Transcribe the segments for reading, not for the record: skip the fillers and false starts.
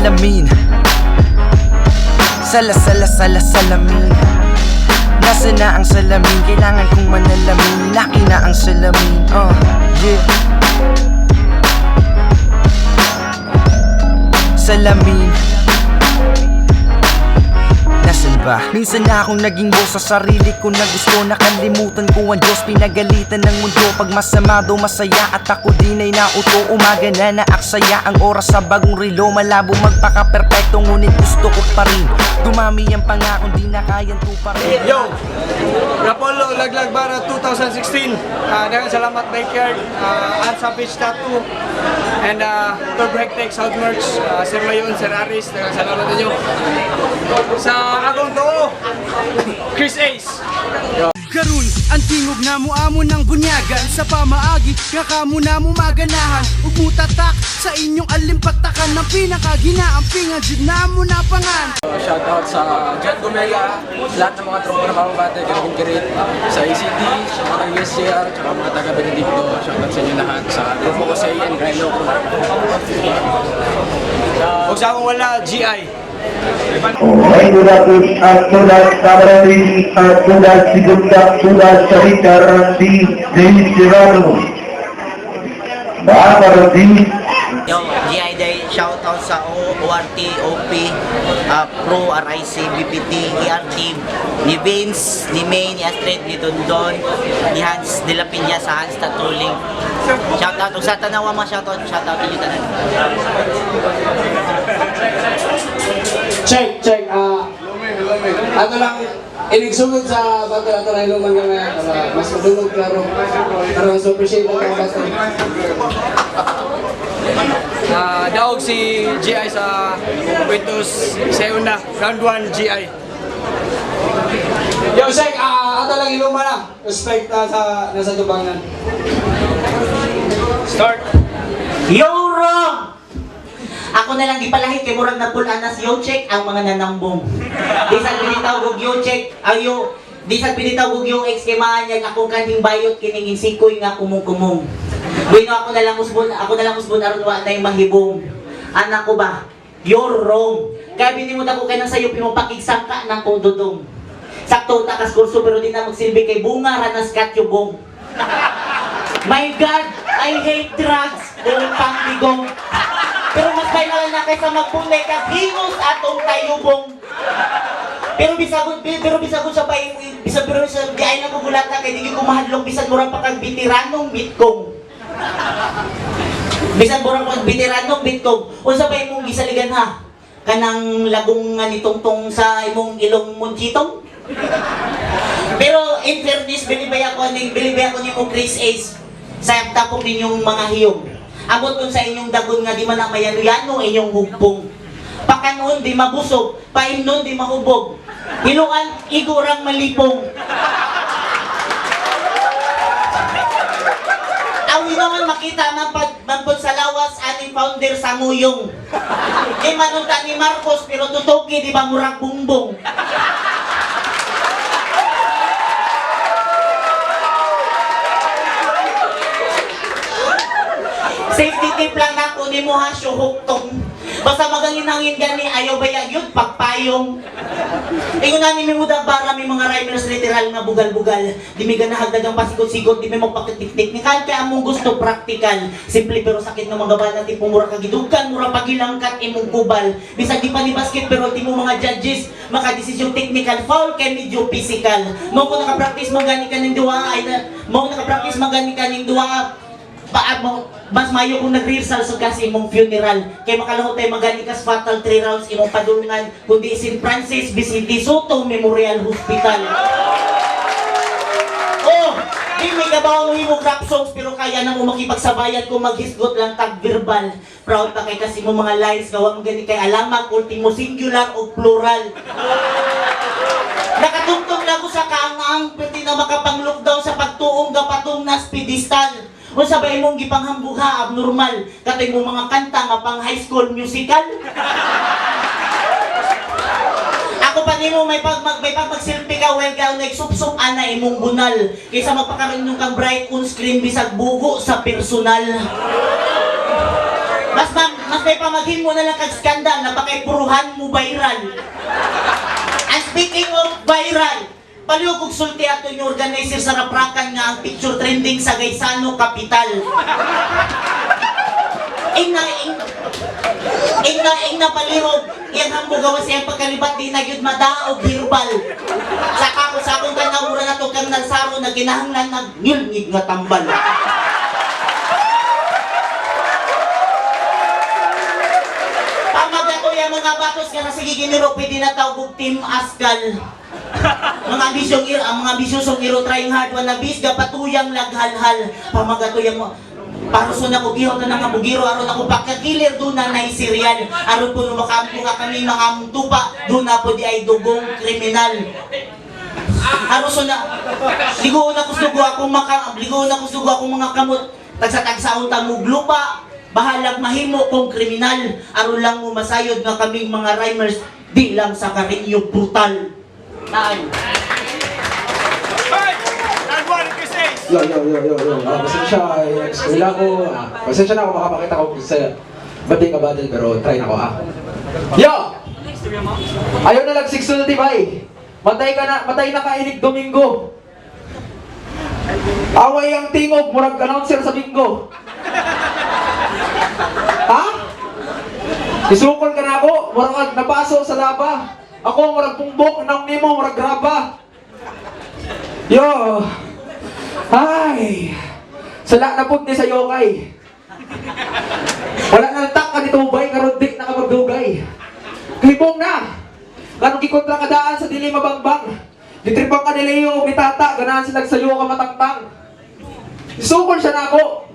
salamin. Salamin. Nasa na ang salamin, kailangan kong manalamin. Laki na ang salamin, yeah. Salamin. Nasaan ba? Minsan na akong naging boss sa sarili ko na gusto. Nakalimutan ko ang Diyos, pinagalitan ng mundo. Pag masama daw masaya at ako din ay nauto. Umaga na naaksaya ang oras sa bagong relo. Malabo magpaka-perfecto ngunit gusto ko pa rin dumami ang pangakong di na kayang tuparin. Yo! Rapolo Laglag Bara 2016. Dagang salamat Backyard, Ansa Beach Tattoo, and Turbo Hectic South Merch, Sir Mayon, Sir Aris, dagang salamat ninyo. Sa akong to, Chris Ace. Karun, ang tingog na mo amo ng bunyagan. Sa pamaagi, kakamo na mo maganahan. Ug mutatak sa inyong alimpagtakan ng pinakaginaampinan jud na mo na pangan. Shoutout sa John Gomea, lahat ng mga tropa na pamabate, Garabing Kirit, sa ACT, sa mga USCR, sa mga taga-Benedicto. Shoutout sa inyo lahat, sa Grupo Jose and Grilo. Huwag sa akong wala, GI. Baik, sudah Sabarani, sudah Sigunda, sudah Syarika Randi, Dewi Sirano, Bapak Randi. Yo, GI Day, shoutout sa ORT, OP, Pro, RIC, BPT, ERT, ni Vince, ni May, ni Astrid, ni Dondon, ni Hans de la Piña sa Hans Tatuling. Shoutout, sa tanawa mga shoutout ninyo tanan. Check. Ano lang, inigsugod sa bato ato na iluman ka ngayon para mas madulog klaro. Para mas appreciate ang mga bato. Daog si GI sa Quintus Seuna, round 1 GI. Yo, check, ato lang iluman na. Respect sa nasa tubangan. Start! Yo, Rom! Ako na lang gipalahit kay murag na pulanas yo check ang mga nanambong. Di sa pinitaw og yo check ayo di sa pinitaw og yo ex kay maanyag akong kanhing bayot kining insikoy nga kumong-kumong. Bueno ako na lang usbon aron wa nay mahibong. Anak ko ba? You're wrong. Kaya binimut ako kay nang sayo pimapakigsangka ng kududong. Sakto ta kas kurso pero di na magsilbi kay bunga ranas katyubong. My God, I hate drugs. Buong pangbigong. Pero mas kailangan na kaysa magpunay ka hingos atong tayubong. Pero bisagod sa pay pero sa di ay nagugulata kay di ko mahadlong bisan murang pa kag bitiranong bitkong. Bisan murang pag bitiranong bitkong. Unsa pa imong gisaligan ha? Kanang lagong nga nitungtong sa imong ilong munchitong? Pero in fairness, bilibay ako ni mo Chris Ace sa tapok ninyong mga hiyong. Abot kun sa inyong dagon nga di man ang mayano-yano inyong hugpong. Pakanon di mabusog, paimnon di mahubog. Hiluan igurang malipong. Awi naman makita magpod sa lawas ating founder sa nguyong. Di manunta ni Marcos pero tutuki di ba murag bumbong. Safety tip lang na ko ni mo ha, syuhuktong. Basta magangin-hangin gani, ayaw bayag yun, pagpayong. Ingon na ni mi mudag bara may mga rhymers literal nga bugal-bugal. Di mi ganahagdag ang pasikot-sikot, di mi magpakitik-teknikal, kaya among gusto praktikal. Simple pero sakit ng mga bala, tipong mura kagidugan, mura pagilangkat, imong kubal. Bisag di pa ni basket, pero di mo mga judges, makadesisyon technical, foul kay medyo physical. Mo ko nakapractice magani kaning duwa, mas mayo kung nag-rehearsal sa kasi imong funeral. Kay makalahot tayo magani kas fatal 3 rounds imong padulungan kundi St. Francis Vicente Soto Memorial Hospital. Oh, di may kabaw mo imong rap songs pero kaya na mo makipagsabayan kung maghisgot lang tag verbal. Proud pa kay kasi mo mga lines gawa mo gani kay alamag ultimo singular o plural. Nakatungtong na ko sa kaangang pwede na makapang-lockdown sa pagtuong gapatong nas pedestal. O sabay mong gipanghambugha abnormal katay mo mga kanta nga pang high school musical. Ako pa nimo may pagselfie ka well ka nagsupsup ana imong bunal kaysa magpakaroon ng kang bright on screen bisag bugo sa personal. Mas may pamaghin mo na lang kag skandal na pakaipuruhan mo viral. And speaking of viral, paliw kog sulti ato yung organizer sa raprakan nga ang picture trending sa Gaisano Capital. Ing na palihog, iyang hambugawa siyang pagkalibat di na yun madaog herbal. Saka ko sa akong kanawura na to kang nagsaro na ginahanglan nag-ngilngig nga tambal. Pamaga ko yung mga batos nga nasige giniro, pwede na tawag Team Ascal. Mga ambisyong iro, ang mga ambisyosong iro trying hard, wanabis, gapatuyang laghalhal. Pamaga ko yung paruso na ko gihaw na nga bugiro aron ako pagkakilir do na nay serial aron po makampo nga kami mga tupa do na po di ay dugong kriminal. Haruso na ligo na kusugo akong mga kamot tagsa-tagsaon ta mo lupa bahalag mahimo kong kriminal aron lang mo masayod nga kaming mga rhymers di lang sa karinyo brutal. Naan. Yo. Pasensya, eskwela ko. Pasensya na ako makapakita ko sa bating kabadal pero try na ko Yo! Ayaw na lang sigsulti bay. Matay na kainig Domingo. Away ang tingog, murag announcer sa bingo. Ha? Isukol ka na ako, murag napaso sa laba. Ako murag pungbok, nang nimo murag graba. Yo! Ay! Sala na pud ni sa yokay. Wala nang tak ka dito bay, karon dik na kapagdugay. Hibong na! Ganong gikontra kadaan sa dili mabangbang. Gitripang ka nila yung bitata, ganahan silang sayo ka matangtang. Isukol siya na ako.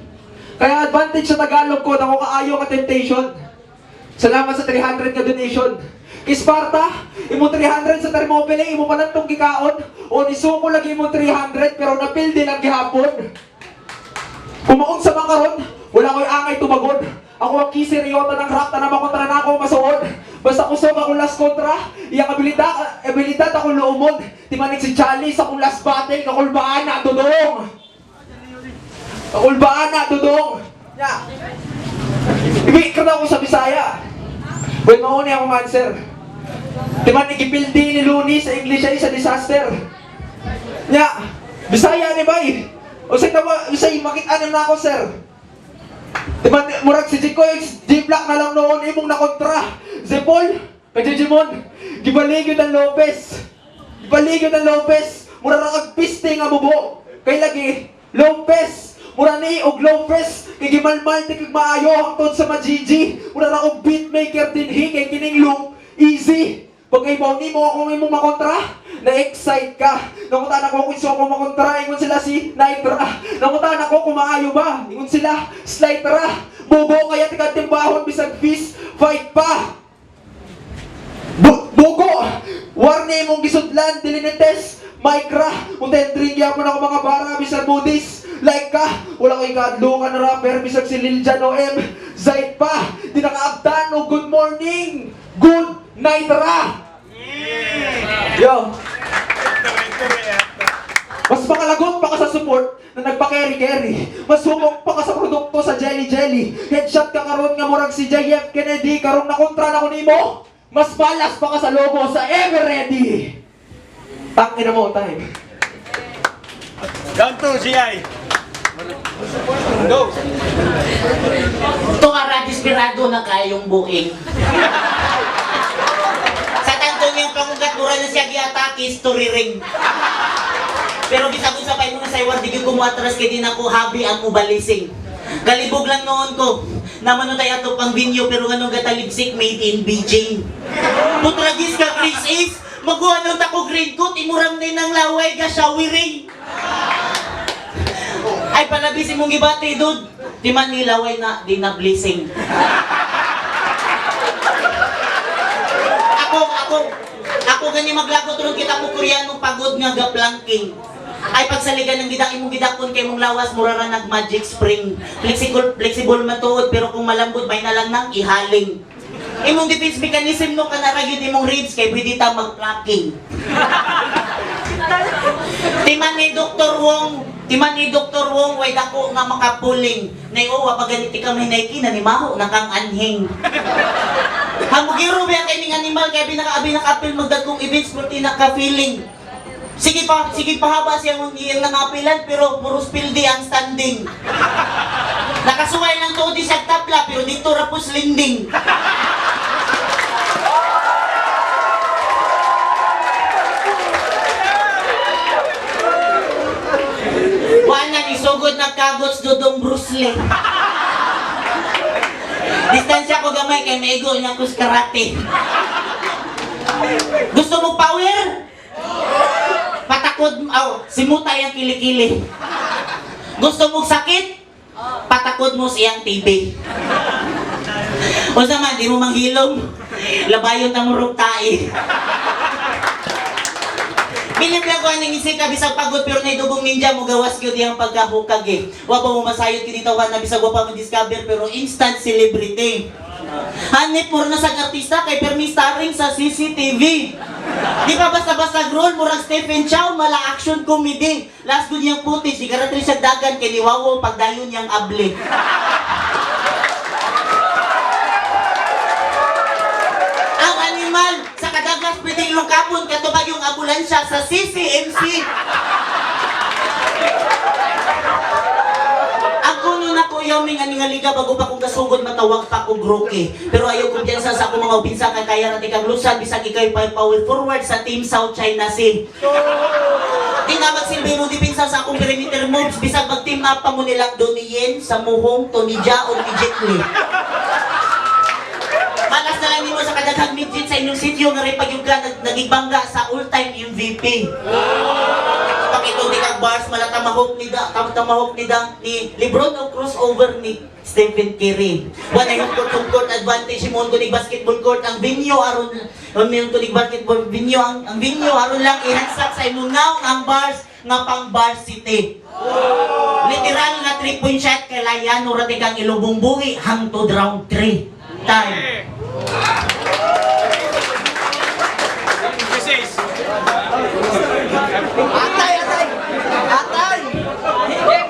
Kaya advantage sa Tagalog ko, na ko kaayo ka temptation. Salamat sa 300 ka donation. Isparta, imo 300 sa Thermopylae, imo pa nantong gikaon. O nisuko lagi imo 300, pero napildi lang gihapon. Kumaon sa makaron, wala ko'y angay tumagod. Ako ang kiseriota ng rap, na makontra na ako masuod. Basta kusog ako last kontra, iyang abilidad ako luumod. Timanig si Charlie sa kong last battle, kakulbaan na dudong. Kakulbaan na dudong. Ibig ka na ako sa Bisaya. Well, mauni akong answer. Timanig ipildi ni Looney sa English ay sa disaster. Bisaya ni bay. O sige na Bisaya, makit-anim na ako sir. Murag si Jikoy, G-Black na lang noon, imong nakontra. Zepol, Kajijimon, Gibaligyod ang Lopez. Mura na kagpiste nga bubo. Kay lagi, Lopez. Mura ni og Lopez. Kay gimalmal ti kag maayo hangtod sa majiji. Mura na og beatmaker dinhi kay kining loop. Easy. Pagkaibaw ni mo ako imong makontra, na-excite ka. Nangutan ako kung iso ako makontra, ingon sila si Nitra. Nangutan ako kung maayo ba, ingon sila Slytra. Bobo kaya timbahon bisag fist fight pa. Bogo! Warni mong gisudlan, dilinites, Micra. Unten trigya mo na ako mga bara, bisag Buddhist. Like ka, wala ko ikadlo ka na rapper, bisag si Lil Jan o M. Zait pa, di nakaabdan o good morning, good night ra. Yo. Mas makalagot pa ka sa support na nagpa-carry-carry. Mas humok pa ka sa produkto sa jelly-jelly. Headshot ka karon nga murag si JF Kennedy. Karong nakontra na ko nimo. Mas balas pa ka sa logo sa Ever Ready. Tangin na mo, time. Down to GI. Go. Ito nga radisperado na kayong buing. Sa tanto niyang pangugat mura na siya giatake, story ring. Pero bisag sa pay mo na sa iwan, di ko atras kay din ako habi ang ubalising. Galibog lang noon ko. Naman tayo ato pang binyo pero ganun gatalipsik made in Beijing. Putragis ka Chris Ace, maguha nung tako grade coat, imurang din ng laway ka showering. Ay panabisin mong gibati dude. Di man nilaway na, di na blessing. Ako ganyan maglagot ron kita mo Koreanong pagod nga gaplanking. Ay pagsaligan ng gidak imong gidakon kay mong lawas mura ra nag magic spring. Flexible matuod pero kung malambot may na lang nang ihaling. Imong defense mechanism no kanara gyud imong ribs kay pwede ta mag-plucking. Timan ni Dr. Wong Timan ni Dr. Wong, way dako nga makapuling. Naiuwa, paganiti kami naiki, nanimaho, nakang anhing. Hamugiro ba kay ning animal, kaya binaka-apil magdagkong events, purti naka-feeling. Sige pa haba siyang iyang nangapilan, pero puros pildi ang standing. Nakasuway ng tuod sa tabla, pero dito rapos linding. Wala ni sugod na kagots dudong Bruce Lee. Distansya ko gamay kay maigo niya kus karate. Gusto mo power? Patakod simutay ang kilikili. Gusto mo sakit? Patakod mo siyang TB. O sama, di mo manghilom. Labayon na murog tae. Binibla ko ang isip ka bisag pagod pero naidugong ninja mo gawas gyud yang pagkahukag eh. Wa pa mo masayod kini tawhan na bisag wa pa mo discover pero instant celebrity. Hanip puro na sa artista kay permi starring sa CCTV. Di pa basta-basta role murag Stephen Chow mala action comedy. Last good yang footage di karatri sa dagan kay liwawo pagdayon yang able. Ang animal sa kadagas pwedeng ilungkapon katubag yung ambulansya sa CCMC. Ako nun ako yaming ani nga liga bago pa kong kasugod matawag pa kong groke. Pero ayaw kumpiyansa sa akong mga upinsa kay kaya natin kang lusan bisag ikay power forward sa Team South China Sea. Di na magsilbi mo dipinsa sa akong perimeter moves bisag mag-team up pa mo nilang Donnie Yen, Samuhong, Tony Jaa o ni Jet Li. Malas na lang nimo sa kadaghang midget sa inyong sityo nga rin pagyuga nagibangga sa all-time MVP. Pakitong di kag bars mala tamahok ni LeBron o crossover ni Stephen Curry. Wala yung court advantage mo tunig basketball court ang venue aron yung tunig basketball venue ang venue aron lang ihansak sa imong naong ang bars nga pang varsity. Literal nga 3-point shot kay Layano ra kang ilubong buhi hangtod round 3. Time.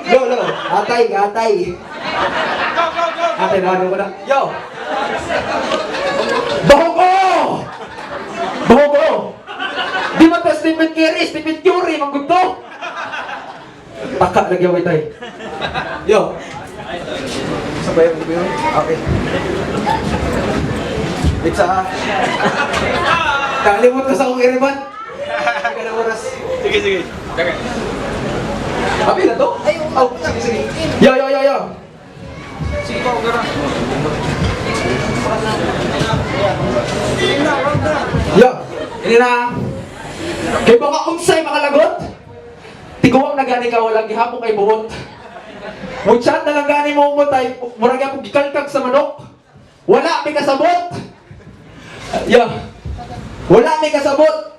Lo, atay. Atay na ano ko na. Yo! Bahogo! Di man pa Stephen Curry, mangguto! Taka lagi ako itay. Yo! Sabay mo yun? Okay. Pizza ha? Kalimut ko sa akong iriban. Hindi ka na oras. Sige. Abi na to? Sige. Yo! Sige pa, gara. Yo! Ini na. Kay baka unsay makalagot? Tiguang na gani ka walang gihapon kay buwot. Muchat na lang gani mo umutay. Murag ako gikalkag sa manok. Wala may kasabot. Yo! Wala may kasabot.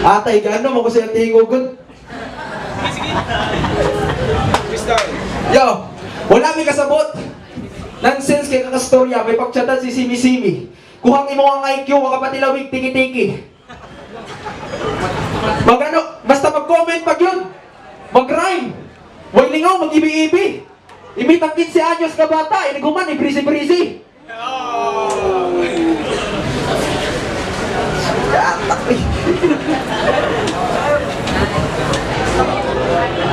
Atay, gano mo ko siya tingugon? Yo! Wala may kasabot. Nonsense kay kakastorya, may pagchatan si Simi. Kuhang imo ang IQ, makapatilawig tiki-tiki. Magano, basta mag-comment pag yun. Mag-rhyme. Huwag lingaw, mag-ibi-ibi. Imitang 15 anyos ka bata, iniguman, ibrisi-brisi.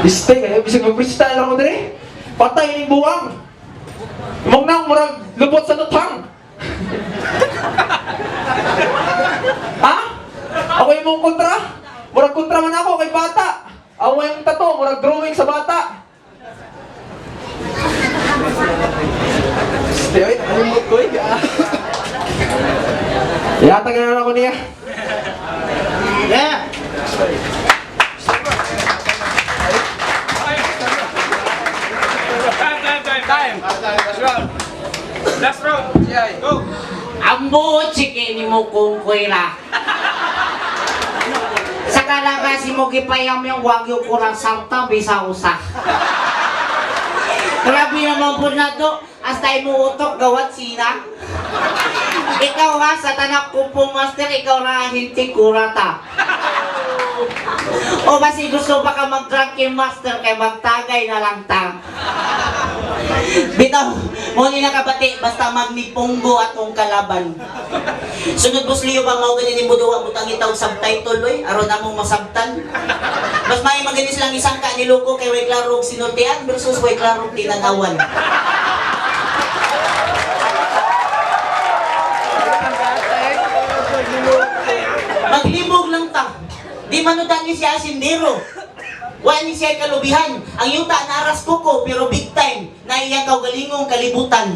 Istay kayo, bisag mag-freestyle ako dire. Patay ning buwang. Imong nang murag lubot sa nutang. Ha? Ako imong kontra? Murag kontra man ako kay bata. Ako yung tato, murag drawing sa bata. Istay, ay, nakalimot ko eh. Yata ganun ako niya. Yeah. Time. Last round. Yeah, go. Ang buot sige ni mo kung kuwela. Sa kalagasi mo gipayam yung wagyo kurang sarta bisa usa. Grabe naman po na to. Hasta mo utok gawat sina. Ikaw ha, sa tanak kupo master, ikaw ra hindi kurata. O basi gusto ba ka mag-drunken master kay magtagay na lang ta. Bitaw, mo ni nakabati basta magnipunggo atong kalaban. Sunod boss Leo ba mao ganin mo duwa butang itaw subtitle oy aron among masabtan. Mas may magani silang isang ka niloko kay way klaro og sinultian versus way klaro og tinanawan. Maglibog lang ta. Di manudan ni siya sindiro. Wa ni siya kalubihan. Ang yuta naras kuko pero big time na iyang kaugalingong kalibutan.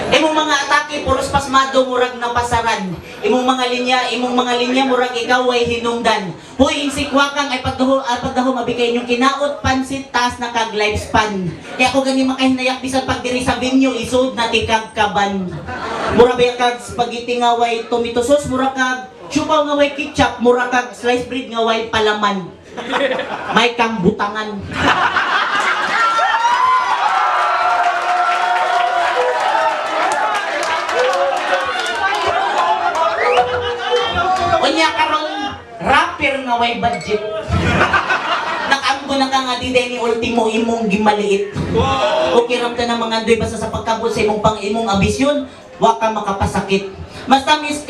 Imong mga atake puros pasmado murag napasaran. Imong mga linya murag ikaw ay hinungdan. Huy insikwakang ay pagdaho mabigay inyong kinaot pansit taas na kag lifespan. Kaya ako gani makahinayak bisan pag diri sa venue isud na tikag kaban. Mura ba kag spaghetti nga way tomato sauce, mura kag chupaw nga way ketchup, mura kag sliced bread nga way palaman. May kang butangan. Unya karong rapper nga way budget. Nakamgo na ka nga di ni ultimo imong gimaliit. Okay ram ta na mga andoy basta sa pagkabot sa imong imong ambisyon, wa ka makapasakit. Mas tamis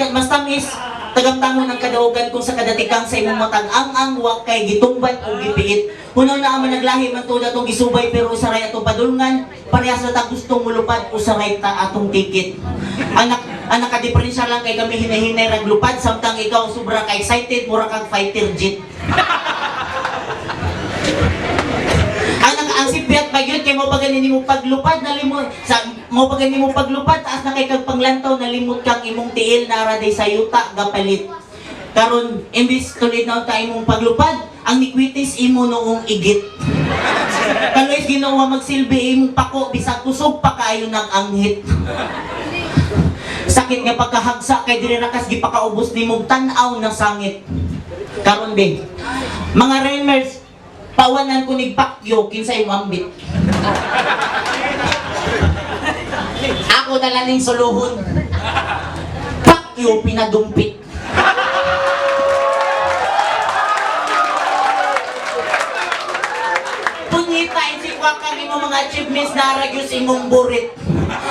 tagamtangon ng kadaugan kung sa kadatikang sa imong matag ang wa kay gitumban o gipiit. Kuno na man naglahi man tuod atong gisubay pero usaray atong padulngan, parehas na ta gustong mulupad usaray ta atong tikit. Ang nakadiferensya lang kay kami hinahinay rag lupad samtang ikaw sobra ka excited mura kag fighter jet. Ang sibyat pa yun kay mo pagani nimo paglupad nalimot sa mo pagani mo paglupad taas na kay kag panglantaw nalimot kang imong tiil nara day sa yuta gapalit. Karon imbis tulid na ta imong paglupad ang nikwitis imo noong igit. Kaloy ginawa magsilbi imong pako bisag kusog pa kaayo nang anghit. Sakit nga pagkahagsa kay diri rakas gipakaubos nimong tan-aw na sangit. Karon be, mga Rainers, pawanan ko nig pakyo kinsa imong ambit. Ako na lang ning suluhon. Pakyo pinadumpit. Pungitain si Kwakang imong mga achievements na ragyos imong burit.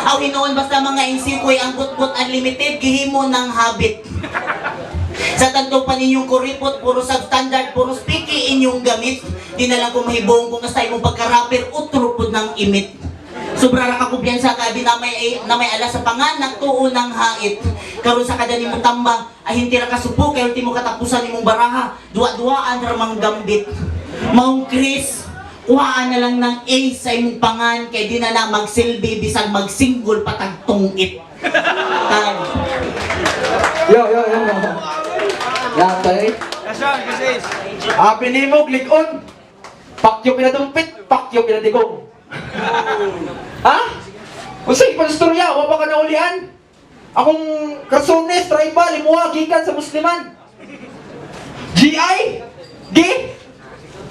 Aw hinoon basta mga insikoy ang butbut unlimited gihimo ng habit. Sa tanto pa ninyong kuripot, puro substandard, puro speaky inyong gamit. Di na lang kung mahibong kung nasta imong pagka-rapper utrupod ng imit. Sobra ra ka kumpiyansa ka abi na may alas sa panganak tuon ng hait. Karon sa kada nimong tamba, ay hindi ra ka supo kay ultimo katapusan nimong baraha. Duwa-duaan ra mang gambit. Maong Chris, kuhaan na lang ng A sa imong pangan kay di na na magsilbi bisag magsinggol patagtungit. Tan. Yo. Yatay. Kasyon, kisis. Pinimog, likon. Pakyo pinadumpit, pakyo pinadigong. Ha? Usay, panstorya, wala ba ka naulian? Akong Karsones, tribal, imuha, gikan sa musliman. GI? G?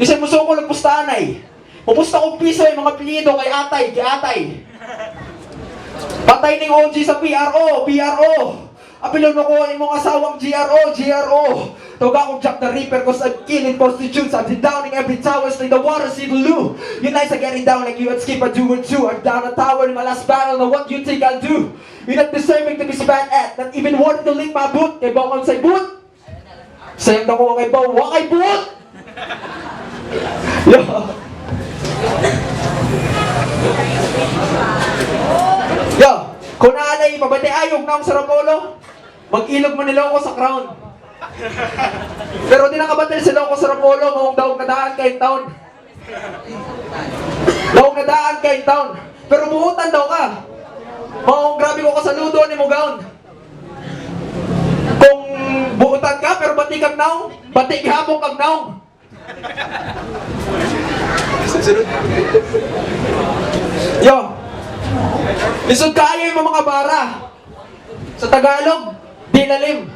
Isang muso ko nagpustahan ay. Pupusta kong piso ay mga pilido kay atay. Patay ning OG sa PRO. Apilon mo ko ang imong asawang GRO. Tawag akong Jack the Ripper cause I'm killing prostitutes. I'm downing every tower, like the water see the loo. You nice are getting down like you at skip a do or two. I'm down a tower in my last battle, now what you think I'll do? You're not deserving to be spat at, not even worth to lick my boot. Kay bawang say boot. Sayang na ko kay bawang, wakay boot! Yo! Yo! Kung naalay, mabati ayog na akong sarapolo, mag-ilog mo nila ako sa crown. Pero di nakabatil sila ako sa Rapolo, mawang daog nadaan kayong taon. Daog nadaan kayong taon. Pero buutan daw ka. Mawang grabe ko kasaludo ni mo gaon. Kung buutan ka, pero bati kang naong, bati gihapong kang naong. Yo! Lisod kaayo yung mga bara. Sa Tagalog, di lalim.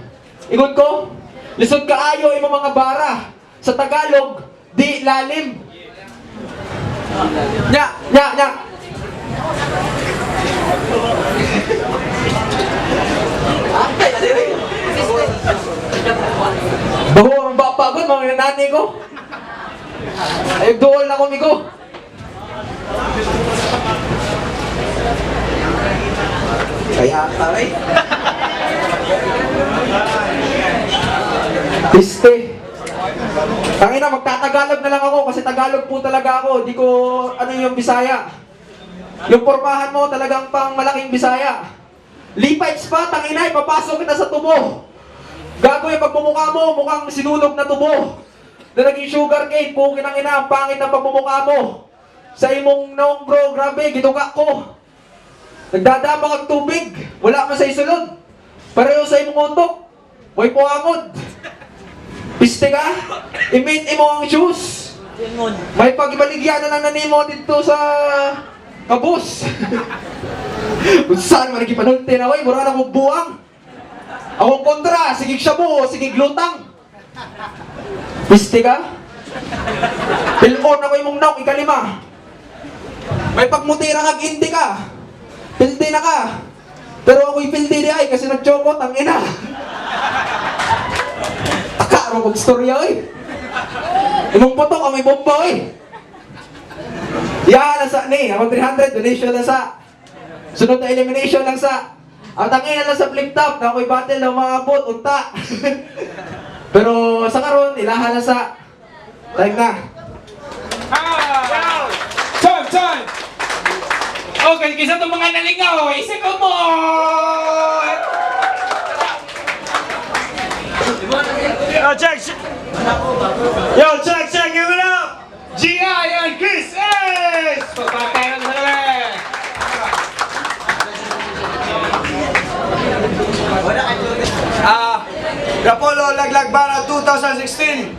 Igon ko, lisod kaayo yung mga bara. Sa Tagalog, di lalim. Nya. Baho ang bapagod, mga nanay ko. Ay, dool na kumigo. Kaya taray. Piste. Tangina, magtatagalog na lang ako kasi Tagalog po talaga ako. Di ko, ano yung Bisaya. Yung pormahan mo talagang pang malaking Bisaya. Lipites pa, tangina, ipapasok kita sa tubo. Gago yung pagmumukha mo, mukhang sinulog na tubo. Na naging sugar cane, pukin ang ina, ang pangit ng pagmumukha mo. Sa imong noong bro, grabe, gituka ko. Nagdadama kang tubig, wala man sa isulod. Pareho sa imong utok, way puangod. Piste ka, imit mo ang shoes. May pagbaligyan na lang na nimo dito sa kabus. Kung saan man nagkipanulti na, way, mura na mo buwang. Akong kontra, sige shabu, sige glutang. Piste ka? Pilon ako imong naok, ikalima. May pagmutira kag hindi ka. Pildi na ka. Pero ako'y pildi di ay kasi nagchokot ang ina. Akaro kong storya oy. Imong putok ang may bomba oy. Yan nasa ni, ako 300 donation lang sa. Sunod na elimination lang sa. Ang tangina lang sa flip top na ako'y battle ng mga abot, unta. Pero sa karon ilaha na sa. Like na. Time! Okay, kisa itong mga nalingaw, isip mo! Yo, check, give it up! G.I. and Chris Ace! Pagpatayan sa labi! Rapolo Laglag Bara 2016.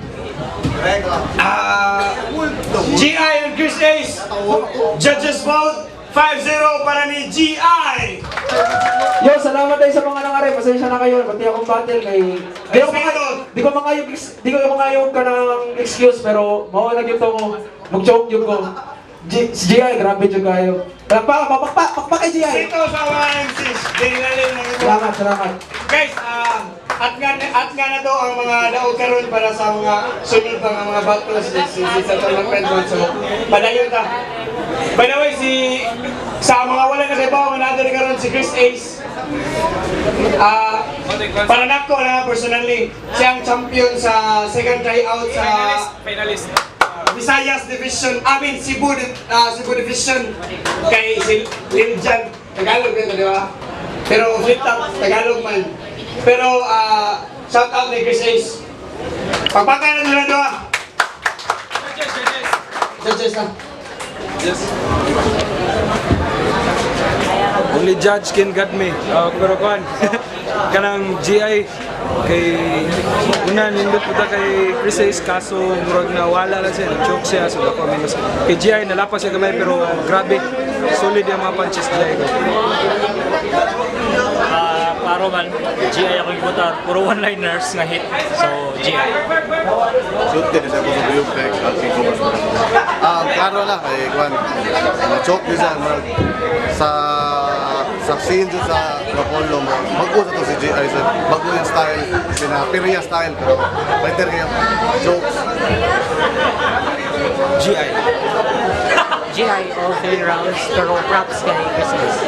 G.I. and Chris Ace. Judges vote 5-0 para ni G.I. Yo, salamat tayo sa mga nangare. Pasensya na kayo. Pati akong battle kay... Di ko mangayog ka ng excuse pero mawalag yun to ko. Mag-choke yun ko. Si G.I. grabe yun kayo. Pakpa kay G.I. Dito sa mga MCs. Dinilalin na ito. Salamat. Guys, at nga na to ang mga daog karon para sa mga sunod pang mga battles sa tournament. So, padayon ta. By the way, sa mga wala na kayo, manado rin karon si Chris Ace. Para nako na personally, siyang champion sa second tryout sa finalist. Visayas Division, Cebu Division kay si Lil Jan. Tagalog yun, di ba? Pero flip top, Tagalog man. Pero shout out kay Chris Ace. Pagpakain na doon. Judges na. Yes. Only judge can guide me. Pero kuan kanang GI kay una nindot puta kay Chris Ace kaso murag na wala lang siya, joke siya so ako minus. Kay GI nalapas siya gamay pero grabe solid yung mga punches GI ko. Paro man, GI ako yung buta, puro one-liners nga hit, so GI. Shoot din siya ko sa Blue Flag at Kiko. Klaro lang kay Juan. Na-choke din siya sa scene dyan sa Rapolo. Bago sa to si G.I. Bago yung style, Piriya style. Pero fighter kayo. Jokes. GI. GI all 3 rounds pero props kay Chris Ace.